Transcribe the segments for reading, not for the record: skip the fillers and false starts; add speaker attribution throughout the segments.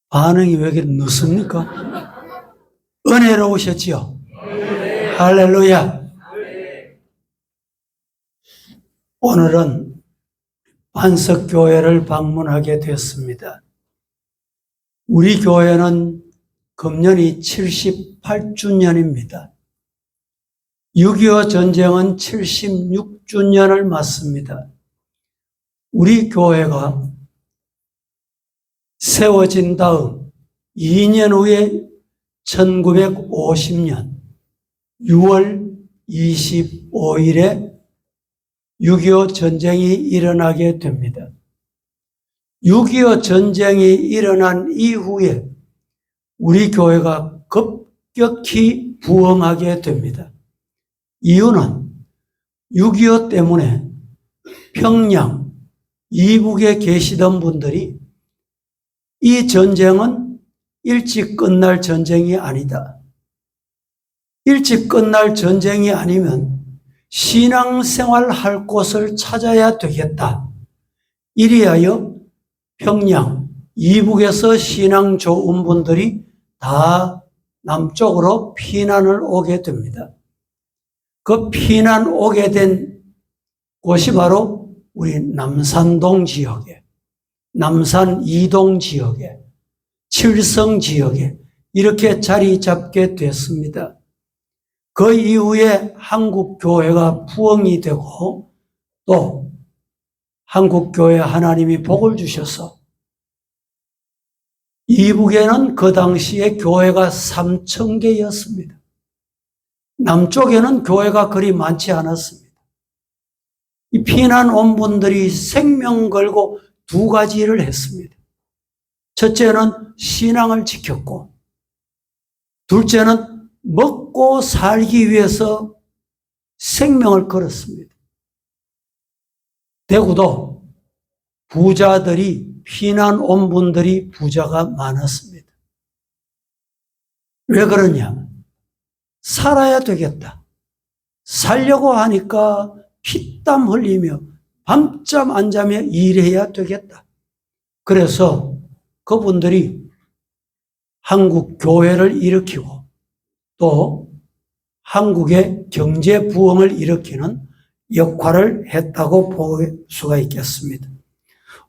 Speaker 1: 반응이 왜 이렇게 늦습니까? 은혜로우셨지요? 할렐루야. 오늘은 반석교회를 방문하게 됐습니다. 우리 교회는 금년이 78주년입니다. 6.25 전쟁은 76주년을 맞습니다. 우리 교회가 세워진 다음 2년 후에 1950년 6월 25일에 6.25 전쟁이 일어나게 됩니다. 6.25 전쟁이 일어난 이후에 우리 교회가 급격히 부흥하게 됩니다. 이유는 6.25 때문에 평양, 이북에 계시던 분들이 이 전쟁은 일찍 끝날 전쟁이 아니다. 일찍 끝날 전쟁이 아니면 신앙생활 할 곳을 찾아야 되겠다. 이리하여 평양, 이북에서 신앙 좋은 분들이 다 남쪽으로 피난을 오게 됩니다. 그 피난 오게 된 곳이 바로 우리 남산동 지역에, 남산 2동 지역에, 칠성 지역에 이렇게 자리 잡게 됐습니다. 그 이후에 한국교회가 부흥이 되고 또 한국교회 하나님이 복을 주셔서 이북에는 그 당시에 교회가 3,000개였습니다. 남쪽에는 교회가 그리 많지 않았습니다. 이 피난 온 분들이 생명 걸고 두 가지를 했습니다. 첫째는 신앙을 지켰고 둘째는 먹고 살기 위해서 생명을 걸었습니다. 대구도 부자들이 피난 온 분들이 부자가 많았습니다. 왜 그러냐? 살아야 되겠다. 살려고 하니까 피땀 흘리며 밤잠 안 자며 일해야 되겠다. 그래서 그분들이 한국 교회를 일으키고 또 한국의 경제 부흥을 일으키는 역할을 했다고 볼 수가 있겠습니다.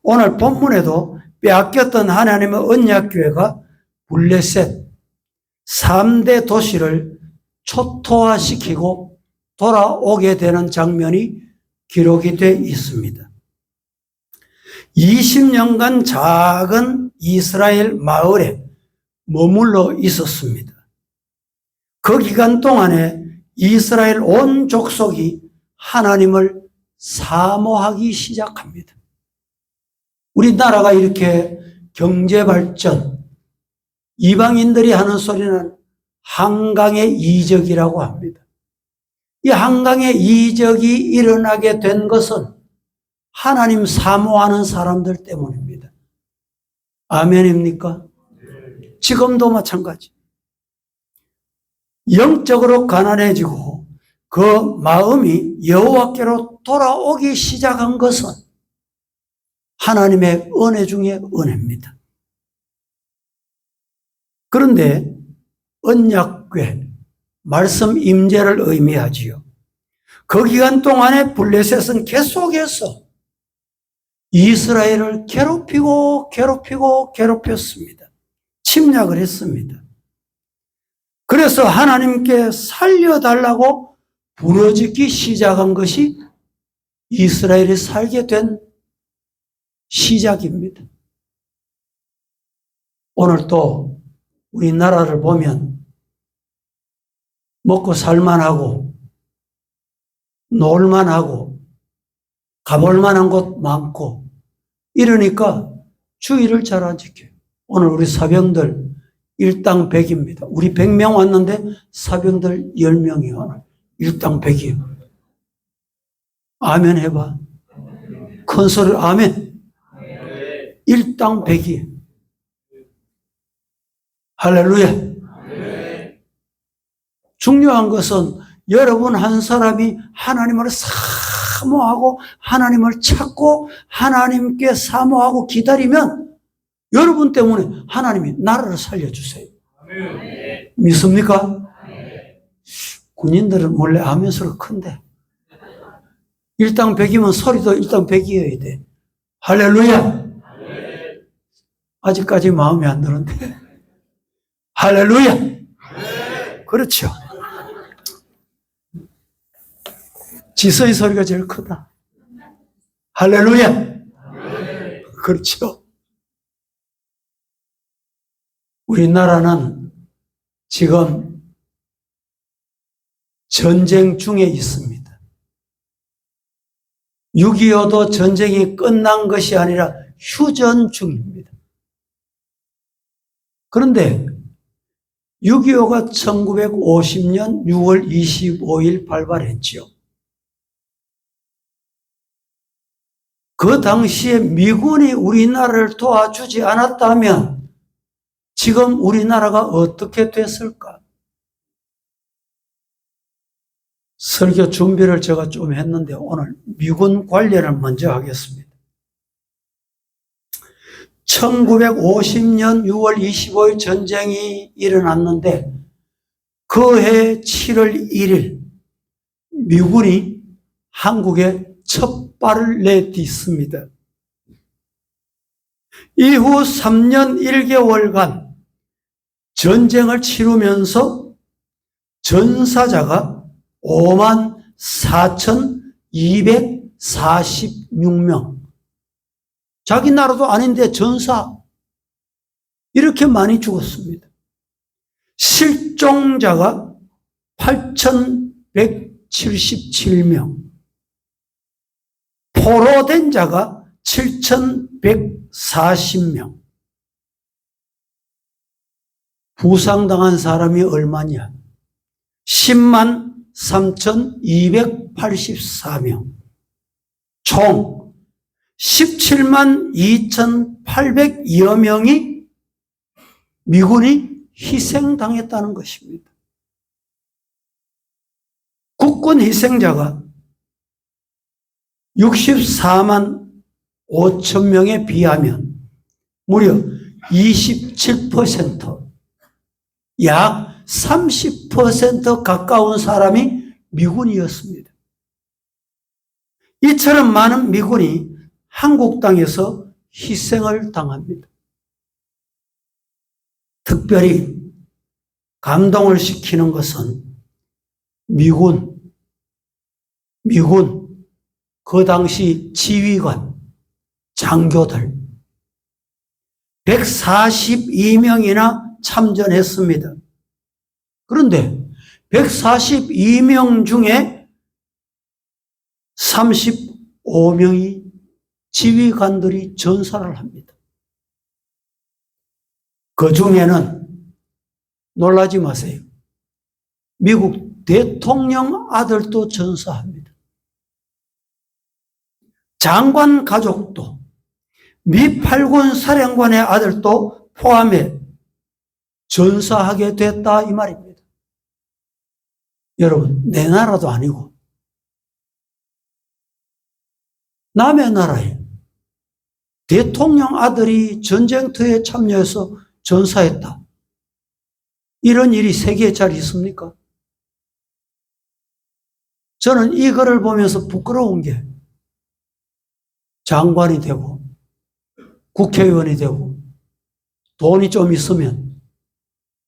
Speaker 1: 오늘 본문에도 빼앗겼던 하나님의 언약교회가 블레셋 3대 도시를 초토화시키고 돌아오게 되는 장면이 기록이 되어 있습니다. 20년간 작은 이스라엘 마을에 머물러 있었습니다. 그 기간 동안에 이스라엘 온 족속이 하나님을 사모하기 시작합니다. 우리나라가 이렇게 경제발전, 이방인들이 하는 소리는 한강의 이적이라고 합니다. 이 한강의 이적이 일어나게 된 것은 하나님 사모하는 사람들 때문입니다. 아멘입니까? 지금도 마찬가지. 영적으로 가난해지고 그 마음이 여호와께로 돌아오기 시작한 것은 하나님의 은혜 중에 은혜입니다. 그런데 언약궤, 말씀 임재를 의미하지요. 그 기간 동안에 블레셋은 계속해서 이스라엘을 괴롭혔습니다. 침략을 했습니다. 그래서 하나님께 살려달라고 부르짖기 시작한 것이 이스라엘이 살게 된 시작입니다. 오늘 또 우리나라를 보면 먹고 살만하고 놀만하고 가볼만한 곳 많고 이러니까 주의를 잘 안 지켜요. 오늘 우리 사병들 일당 100입니다. 우리 100명 왔는데 사병들 10명이 오늘 일당 100이에요. 아멘 해봐. 큰 소리로 아멘. 일당 100이에요. 할렐루야. 중요한 것은 여러분 한 사람이 하나님을 사모하고 하나님을 찾고 하나님께 사모하고 기다리면 여러분 때문에 하나님이 나라를 살려주세요. 믿습니까? 군인들은 원래 아멘 소리가 큰데 일당백이면 소리도 일당백이어야 돼. 할렐루야. 아직까지 마음에 안 드는데 할렐루야. 그렇죠. 지서의 소리가 제일 크다. 할렐루야. 그렇죠. 우리나라는 지금 전쟁 중에 있습니다. 6.25도 전쟁이 끝난 것이 아니라 휴전 중입니다. 그런데 6.25가 1950년 6월 25일 발발했죠. 그 당시에 미군이 우리나라를 도와주지 않았다면 지금 우리나라가 어떻게 됐을까? 설교 준비를 제가 좀 했는데 오늘 미군 관련을 먼저 하겠습니다. 1950년 6월 25일 전쟁이 일어났는데 그 해 7월 1일 미군이 한국에 첫 발을 내딛습니다. 이후 3년 1개월간 전쟁을 치르면서 전사자가 54,246명. 자기 나라도 아닌데 전사 이렇게 많이 죽었습니다. 실종자가 8,177명. 포로된 자가 7,140명. 부상당한 사람이 얼마냐? 10만 3,284명. 총 17만 2,800여 명이 미군이 희생당했다는 것입니다. 국군 희생자가 64만 5천 명에 비하면 무려 27%, 약 30% 가까운 사람이 미군이었습니다. 이처럼 많은 미군이 한국 땅에서 희생을 당합니다. 특별히 감동을 시키는 것은 미군 그 당시 지휘관, 장교들 142명이나 참전했습니다. 그런데 142명 중에 35명이 지휘관들이 전사를 합니다. 그 중에는 놀라지 마세요. 미국 대통령 아들도 전사합니다. 장관 가족도, 미 8군 사령관의 아들도 포함해 전사하게 됐다 이 말입니다. 여러분, 내 나라도 아니고 남의 나라에 대통령 아들이 전쟁터에 참여해서 전사했다. 이런 일이 세계에 잘 있습니까? 저는 이 글을 보면서 부끄러운 게 장관이 되고 국회의원이 되고 돈이 좀 있으면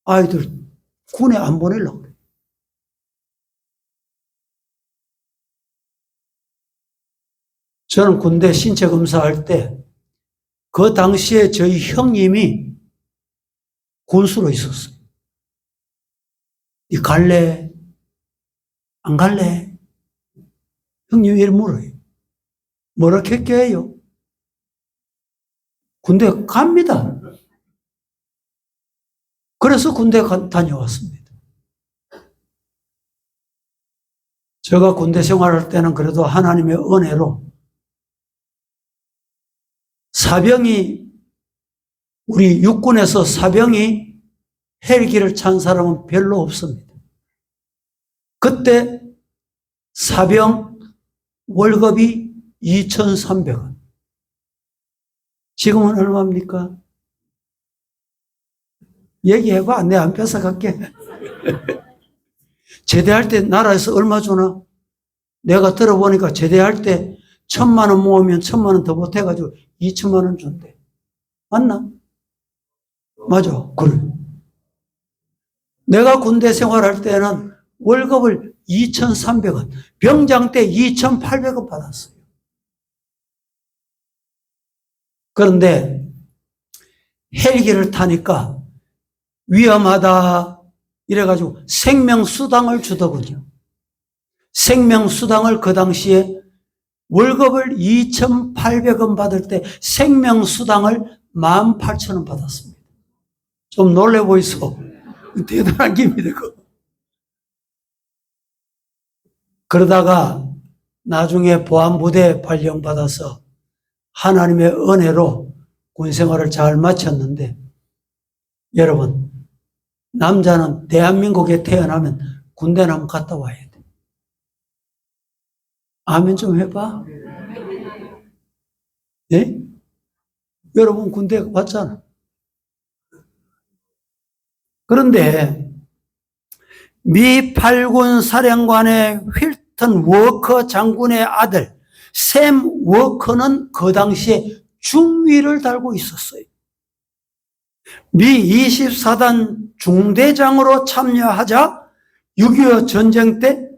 Speaker 1: 아이들 군에 안 보내려고 그래요. 저는 군대 신체 검사할 때 그 당시에 저희 형님이 군수로 있었어요. 니 갈래? 안 갈래? 형님이 이렇게 물어요. 뭐라 했게요? 군대 갑니다. 그래서 군대 다녀왔습니다. 제가 군대 생활할 때는 그래도 하나님의 은혜로 우리 육군에서 사병이 헬기를 찬 사람은 별로 없습니다. 그때 사병 월급이 2,300원. 지금은 얼마입니까? 얘기해봐. 내 안 뺏어갈게. 제대할 때 나라에서 얼마 주나? 내가 들어보니까 제대할 때 1,000만 원 모으면 1,000만 원 더 보태가지고 2천만 원 준대. 맞나? 맞아. 그래. 내가 군대 생활할 때는 월급을 2,300원, 병장 때 2,800원 받았어요. 그런데 헬기를 타니까 위험하다 이래가지고 생명수당을 주더군요. 생명수당을 그 당시에 월급을 2,800원 받을 때 생명수당을 18,000원 받았습니다. 좀 놀래 보이소. 대단한 기입니다. 그러다가 나중에 보안부대 발령받아서 하나님의 은혜로 군생활을 잘 마쳤는데, 여러분, 남자는 대한민국에 태어나면 군대는 한번 갔다 와야 돼. 아멘 좀 해봐. 예? 여러분 군대 왔잖아. 그런데 미 8군 사령관의 휠턴 워커 장군의 아들 샘 워커는 그 당시에 중위를 달고 있었어요. 미 24단 중대장으로 참여하자 6.25 전쟁 때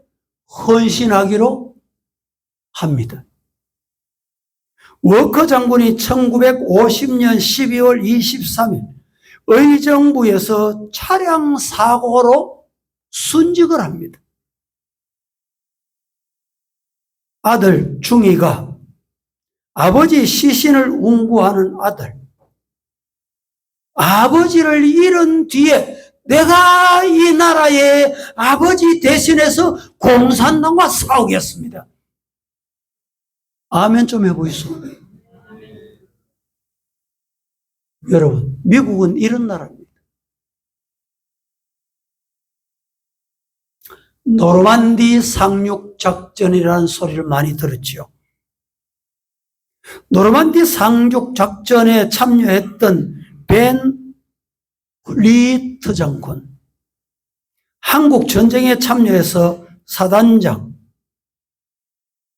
Speaker 1: 헌신하기로 합니다. 워커 장군이 1950년 12월 23일 의정부에서 차량 사고로 순직을 합니다. 아들 중이가 아버지 시신을 운구하는 아들, 아버지를 잃은 뒤에 내가 이 나라의 아버지 대신해서 공산당과 싸우겠습니다. 아멘 좀 해보이소. 여러분, 미국은 이런 나라입니다. 노르만디 상륙 작전이라는 소리를 많이 들었지요. 노르만디 상륙 작전에 참여했던 벤 훌리트 장군, 한국 전쟁에 참여해서 사단장,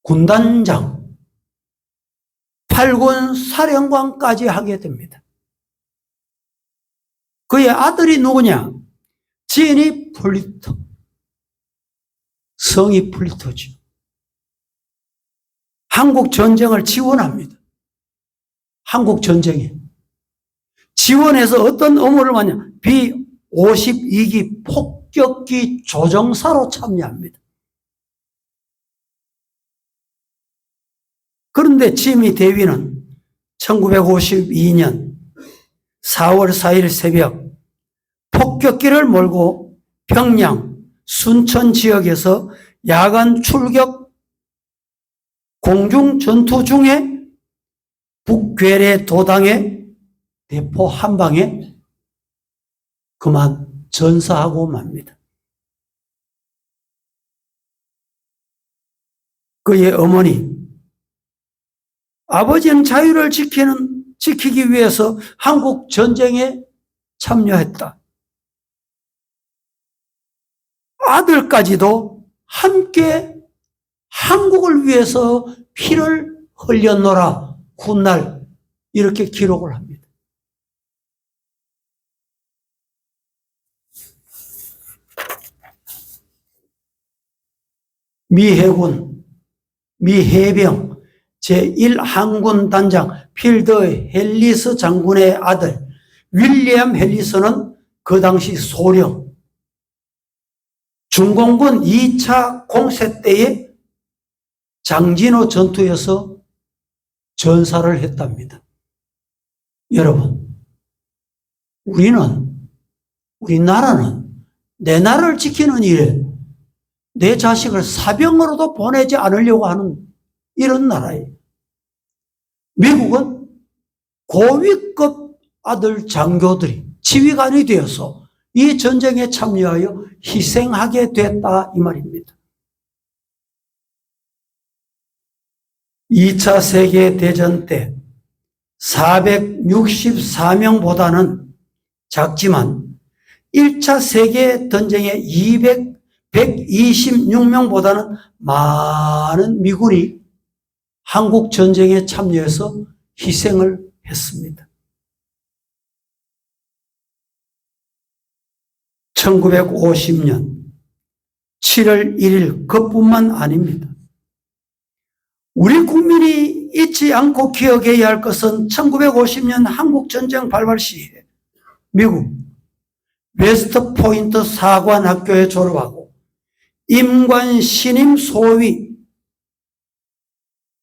Speaker 1: 군단장, 8군 사령관까지 하게 됩니다. 그의 아들이 누구냐? 제니 폴리터. 성이 폴리터죠. 한국 전쟁을 지원합니다. 한국 전쟁에. 지원해서 어떤 업무를 하냐? B-52기 폭격기 조종사로 참여합니다. 그런데 지미 대위는 1952년 4월 4일 새벽 폭격기를 몰고 평양, 순천 지역에서 야간 출격 공중 전투 중에 북괴뢰 도당의 대포 한 방에 그만 전사하고 맙니다. 그의 어머니, 아버지는 자유를 지키기 위해서 한국 전쟁에 참여했다. 아들까지도 함께 한국을 위해서 피를 흘렸노라 훗날 이렇게 기록을 합니다. 미 해군, 미 해병 제1항군 단장 필드 헬리스 장군의 아들 윌리엄 헬리스는 그 당시 소령, 중공군 2차 공세 때에 장진호 전투에서 전사를 했답니다. 여러분, 우리나라는 내 나라를 지키는 일에 내 자식을 사병으로도 보내지 않으려고 하는 이런 나라예요. 미국은 고위급 아들 장교들이 지휘관이 되어서 이 전쟁에 참여하여 희생하게 됐다 이 말입니다. 2차 세계대전 때 464명보다는 작지만 1차 세계전쟁에 126명보다는 많은 미군이 한국전쟁에 참여해서 희생을 했습니다. 1950년 7월 1일 그뿐만 아닙니다. 우리 국민이 잊지 않고 기억해야 할 것은 1950년 한국전쟁 발발 시에 미국 웨스트 포인트 사관학교에 졸업하고 임관 신임 소위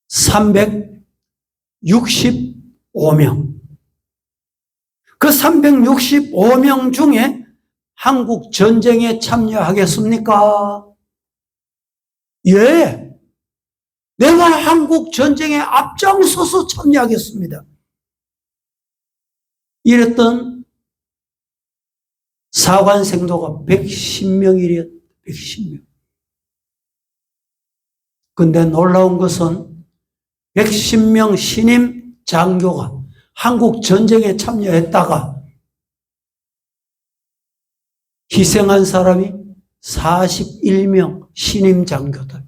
Speaker 1: 365명. 그 365명 중에 한국 전쟁에 참여하겠습니까? 예. 내가 한국 전쟁에 앞장서서 참여하겠습니다. 이랬던 사관생도가 110명이랬, 110명. 근데 놀라운 것은 110명 신임 장교가 한국 전쟁에 참여했다가 희생한 사람이 41명 신임 장교들.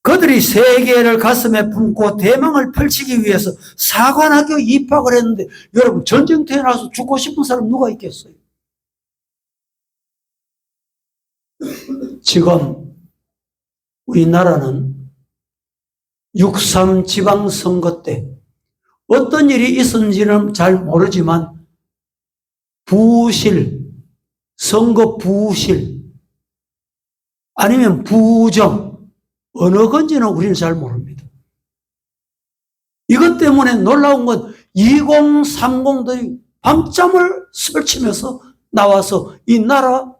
Speaker 1: 그들이 세계를 가슴에 품고 대망을 펼치기 위해서 사관학교 입학을 했는데 여러분 전쟁터에 나서 죽고 싶은 사람 누가 있겠어요? 지금 우리나라는 6.3 지방선거 때 어떤 일이 있었는지는 잘 모르지만 부실, 선거 부실 아니면 부정 어느 건지는 우리는 잘 모릅니다. 이것 때문에 놀라운 건 2030들이 밤잠을 설치면서 나와서 이 나라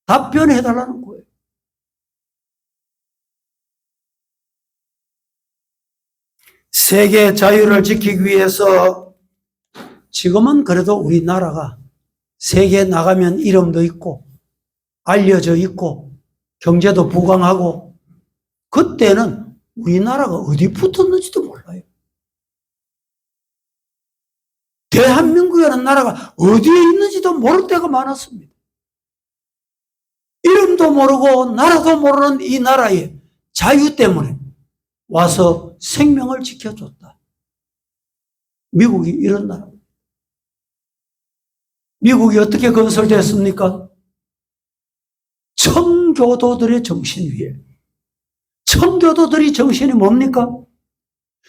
Speaker 1: 답변해달라는 거예요. 세계 자유를 지키기 위해서 지금은 그래도 우리나라가 세계에 나가면 이름도 있고 알려져 있고 경제도 부강하고 그때는 우리나라가 어디 붙었는지도 몰라요. 대한민국이라는 나라가 어디에 있는지도 모를 때가 많았습니다. 이름도 모르고 나라도 모르는 이 나라의 자유 때문에 와서 생명을 지켜줬다. 미국이 이런 나라입니다. 미국이 어떻게 건설됐습니까? 청교도들의 정신 위에. 청교도들이 정신이 뭡니까?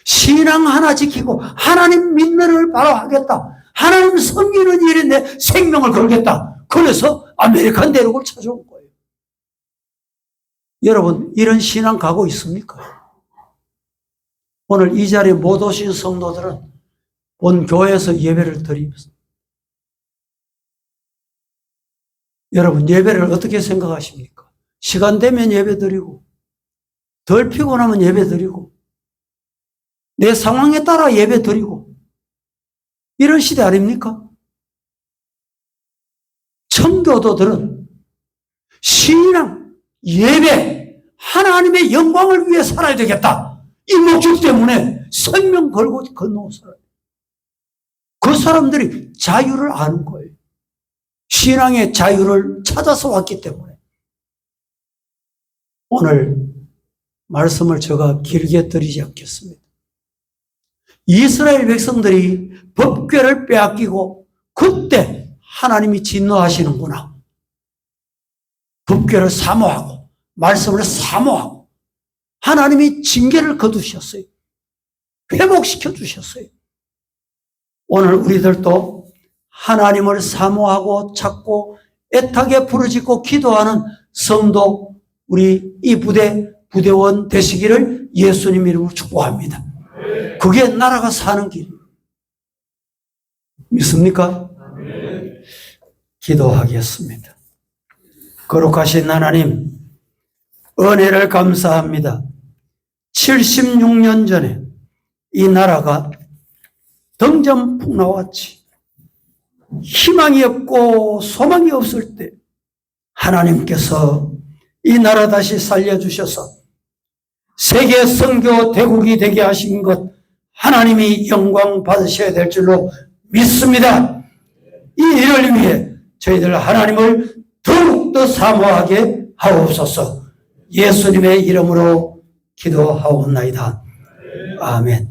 Speaker 1: 신앙 하나 지키고 하나님 믿는 바로 하겠다. 하나님 섬기는 일에 내 생명을 걸겠다. 그래서 아메리칸 대륙을 찾아온 거예요. 여러분 이런 신앙 가고 있습니까? 오늘 이 자리에 못 오신 성도들은 본 교회에서 예배를 드리면서 여러분 예배를 어떻게 생각하십니까? 시간 되면 예배 드리고 덜 피곤하면 예배 드리고 내 상황에 따라 예배 드리고 이런 시대 아닙니까? 청교도들은 신앙, 예배, 하나님의 영광을 위해 살아야 되겠다. 이 목적 때문에 생명 걸고 건너온 사람. 그 사람들이 자유를 아는 거예요. 신앙의 자유를 찾아서 왔기 때문에. 오늘 말씀을 제가 길게 드리지 않겠습니다. 이스라엘 백성들이 법궤를 빼앗기고 그때 하나님이 진노하시는구나. 법궤를 사모하고 말씀을 사모하고 하나님이 징계를 거두셨어요. 회복시켜 주셨어요. 오늘 우리들도 하나님을 사모하고 찾고 애타게 부르짖고 기도하는 성도 우리 이 부대원 되시기를 예수님 이름으로 축복합니다. 그게 나라가 사는 길입니다. 믿습니까? 기도하겠습니다. 거룩하신 하나님, 은혜를 감사합니다. 76년 전에 이 나라가 덩전풍나왔지. 희망이 없고 소망이 없을 때 하나님께서 이 나라 다시 살려주셔서 세계 선교 대국이 되게 하신 것 하나님이 영광 받으셔야 될 줄로 믿습니다. 이 일을 위해 저희들 하나님을 더욱더 사모하게 하옵소서. 예수님의 이름으로 기도하옵나이다. 아멘.